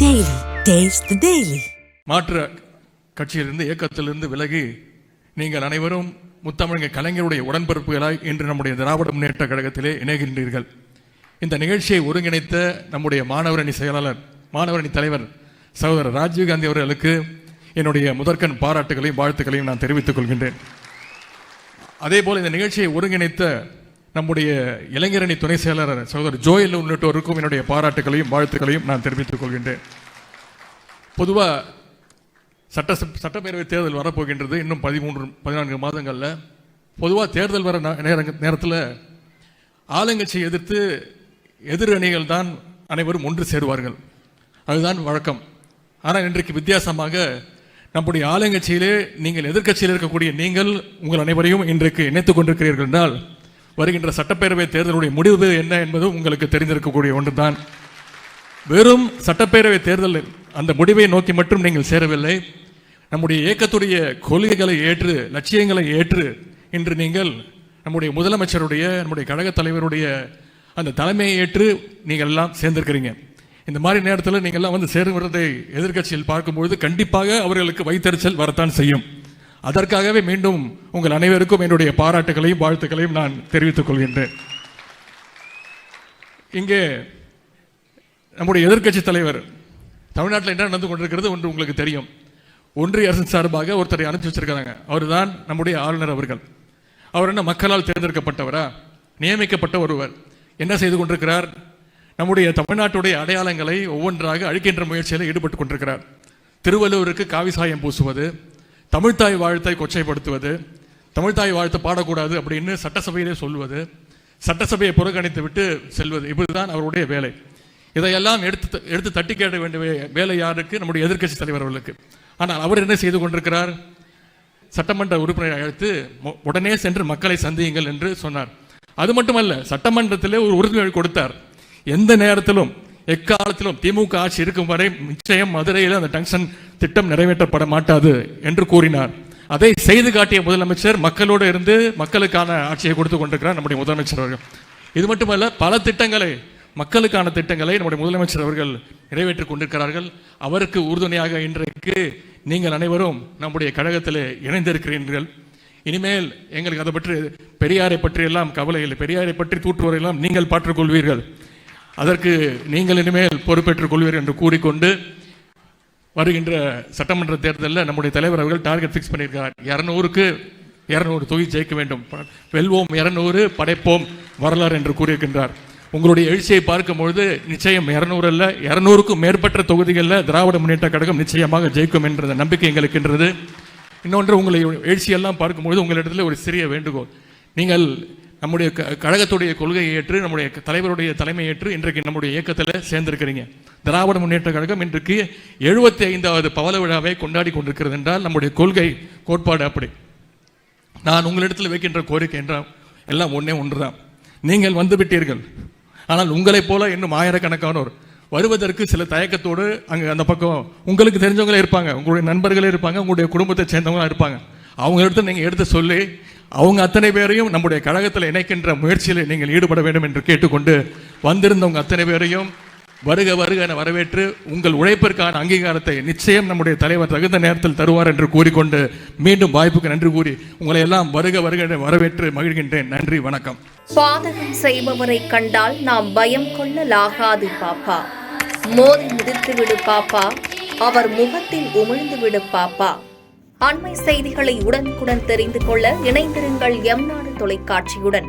Daily. Taste the Daily. மாற்று கட்சியிலிருந்து இயக்கத்திலிருந்து விலகி நீங்கள் அனைவரும் முத்தமிழக கலைஞருடைய உடன்பிறப்புகளாய் இன்று நம்முடைய திராவிட முன்னேற்ற கழகத்திலே இணைகின்றீர்கள். இந்த நிகழ்ச்சியை ஒருங்கிணைத்த நம்முடைய மாணவரணி செயலாளர் மாணவரணி தலைவர் சகோதரர் ராஜீவ்காந்தி அவர்களுக்கு என்னுடைய முதற்கண் பாராட்டுகளையும் வாழ்த்துக்களையும் நான் தெரிவித்துக் கொள்கின்றேன். அதே போல் இந்த நிகழ்ச்சியை ஒருங்கிணைத்த நம்முடைய இளைஞரணி துணை செயலாளர் சகோதரர் ஜோயல் உள்ளிட்டோருக்கும் என்னுடைய பாராட்டுகளையும் வாழ்த்துக்களையும் நான் தெரிவித்துக் கொள்கின்றேன். பொதுவாக சட்டப்பேரவை தேர்தல் வரப்போகின்றது. இன்னும் 13-14 மாதங்களில் பொதுவாக தேர்தல் வர நேரத்தில் ஆளுங்கட்சியை எதிர்த்து எதிர் அணிகள் தான் அனைவரும் ஒன்று சேருவார்கள். அதுதான் வழக்கம். ஆனால் இன்றைக்கு வித்தியாசமாக நம்முடைய ஆளுங்கட்சியிலே நீங்கள் எதிர்கட்சியில் இருக்கக்கூடிய நீங்கள் உங்கள் அனைவரையும் இன்றைக்கு இணைத்துக் கொண்டிருக்கிறீர்கள் என்றால் வருகின்ற சட்டப்பேரவை தேர்தலுடைய முடிவு என்ன என்பதும் உங்களுக்கு தெரிந்திருக்கக்கூடிய ஒன்று தான். வெறும் சட்டப்பேரவை தேர்தல் அந்த முடிவை நோக்கி மட்டும் நீங்கள் சேரவில்லை. நம்முடைய இயக்கத்துடைய கொள்கைகளை ஏற்று லட்சியங்களை ஏற்று இன்று நீங்கள் நம்முடைய முதலமைச்சருடைய நம்முடைய கழக தலைவருடைய அந்த தலைமையை ஏற்று நீங்கள் எல்லாம் சேர்ந்திருக்கிறீங்க. இந்த மாதிரி நேரத்தில் நீங்கள் எல்லாம் வந்து சேருவதை எதிர்கட்சியில் பார்க்கும்பொழுது கண்டிப்பாக அவர்களுக்கு வைத்தறிச்சல் வரத்தான் செய்யும். அதற்காகவே மீண்டும் உங்கள் அனைவருக்கும் என்னுடைய பாராட்டுகளையும் வாழ்த்துக்களையும் நான் தெரிவித்துக் கொள்கின்றேன். இங்கே நம்முடைய எதிர்கட்சி தலைவர் தமிழ்நாட்டில் என்ன நடந்து கொண்டிருக்கிறது ஒன்று உங்களுக்கு தெரியும். ஒன்றிய அரசு சார்பாக ஒருத்தரை அனுப்பி வச்சிருக்காங்க. அவர் தான் நம்முடைய ஆளுநர் அவர்கள். அவர் என்ன மக்களால் தேர்ந்தெடுக்கப்பட்டவரா? நியமிக்கப்பட்ட ஒருவர். என்ன செய்து கொண்டிருக்கிறார்? நம்முடைய தமிழ்நாட்டுடைய அடையாளங்களை ஒவ்வொன்றாக அழிக்கின்ற முயற்சியில் ஈடுபட்டு கொண்டிருக்கிறார். திருவள்ளுவருக்கு காவி சாயம் பூசுவது, தமிழ்தாய் வாழ்த்தை கொச்சைப்படுத்துவது, தமிழ்தாய் வாழ்த்து பாடக்கூடாது அப்படின்னு சட்டசபையிலே சொல்வது, சட்டசபையை புறக்கணித்து விட்டு செல்வது, இப்படிதான் அவருடைய வேலை. இதையெல்லாம் எடுத்து தட்டி கேட்ட வேண்டிய வேலை யாருக்கு? நம்முடைய எதிர்க்கட்சி தலைவர் அவர்களுக்கு. ஆனால் அவர் என்ன செய்து கொண்டிருக்கிறார்? சட்டமன்ற உறுப்பினரை அழைத்து உடனே சென்று மக்களை சந்தியுங்கள் என்று சொன்னார். அது மட்டுமல்ல, சட்டமன்றத்திலே ஒரு உறுதிமொழி கொடுத்தார். எந்த நேரத்திலும் எக்காலத்திலும் திமுக ஆட்சி இருக்கும் வரை நிச்சயம் மதுரையில் அந்த டங்ஷன் திட்டம் நிறைவேற்றப்பட மாட்டாது என்று கூறினார். அதை செய்து காட்டிய முதலமைச்சர் மக்களோடு இருந்து மக்களுக்கான ஆட்சியை கொடுத்து கொண்டிருக்கிறார் நம்முடைய முதலமைச்சர் அவர்கள். இது மட்டுமல்ல, பல திட்டங்களை மக்களுக்கான திட்டங்களை நம்முடைய முதலமைச்சர் அவர்கள் நிறைவேற்றிக் கொண்டிருக்கிறார்கள். அவருக்கு உறுதுணையாக இன்றைக்கு நீங்கள் அனைவரும் நம்முடைய கழகத்தில் இணைந்திருக்கிறீர்கள். இனிமேல் எங்களுக்கு அதை பற்றி பெரியாரை பற்றி எல்லாம் கவலை இல்லை. பெரியாரை பற்றி தூற்றுவரையெல்லாம் நீங்கள் பாற்றுக்கொள்வீர்கள். அதற்கு நீங்கள் இனிமேல் பொறுப்பேற்றுக் கொள்வீர்கள் என்று கூறிக்கொண்டு வருகின்ற சட்டமன்ற தேர்தலில் நம்முடைய தலைவர் அவர்கள் டார்கெட் ஃபிக்ஸ் பண்ணியிருக்கிறார். 200க்கு 200 தொகுதி ஜெயிக்க வேண்டும். வெல்வோம் 200, படைப்போம் வரலாறு என்று கூறியிருக்கின்றார். உங்களுடைய எழுச்சியை பார்க்கும்பொழுது நிச்சயம் 200 அல்ல 200க்கும் மேற்பட்ட தொகுதிகளில் திராவிட முன்னேற்ற கழகம் நிச்சயமாக ஜெயிக்கும் என்ற நம்பிக்கை எங்களுக்கு இருக்கின்றது. இன்னொன்று, உங்களை எழுச்சியெல்லாம் பார்க்கும்பொழுது உங்களிடத்தில் ஒரு சிறிய வேண்டுகோள். நீங்கள் நம்முடைய கழகத்துடைய கொள்கையை ஏற்று நம்முடைய தலைவருடைய தலைமை ஏற்று இன்றைக்கு நம்முடைய இயக்கத்தில் சேர்ந்திருக்கிறீங்க. திராவிட முன்னேற்ற கழகம் இன்றைக்கு 75வது பவள விழாவை கொண்டாடி கொண்டிருக்கிறது என்றால் நம்முடைய கொள்கை கோட்பாடு அப்படி. நான் உங்களிடத்தில் வைக்கின்ற கோரிக்கை என்றால் எல்லாம் ஒன்று தான். நீங்கள் வந்து விட்டீர்கள். ஆனால் உங்களைப் போல இன்னும் ஆயிரக்கணக்கானோர் வருவதற்கு சில தயக்கத்தோடு அங்கே அந்த பக்கம் உங்களுக்கு தெரிஞ்சவங்களே இருப்பாங்க, உங்களுடைய நண்பர்களே இருப்பாங்க, உங்களுடைய குடும்பத்தை சேர்ந்தவங்களா இருப்பாங்க. அவங்க இடத்துல நீங்கள் எடுத்து சொல்லி அவங்க அத்தனை பேரையும் நம்முடைய கழகத்தில் இணைக்கின்ற முயற்சியில் நீங்கள் ஈடுபட வேண்டும் என்று கேட்டுக்கொண்டு வந்திருந்தவங்க அத்தனை பேரையும் வருக வருக என வரவேற்று உங்கள் உழைப்பிற்கான அங்கீகாரத்தை நிச்சயம் நம்முடைய தலைவர் தகுந்த நேரத்தில் தருவார் என்று கூறிக்கொண்டு மீண்டும் வாய்ப்புக்கு நன்றி கூறி உங்களை எல்லாம் வருக வருக என வரவேற்று மகிழ்கின்றேன். நன்றி, வணக்கம். பாதகம் செய்பவரை கண்டால் நாம் பயம் கொள்ளலாகாது பாப்பா. மோதி மிதித்து விடு பாப்பா, அவர் முகத்தில் உமிழ்ந்து விடு பாப்பா. அண்மை செய்திகளை உடனுக்குடன் தெரிந்து கொள்ள இணைந்திருங்கள் எம் நாடு தொலைக்காட்சியுடன்.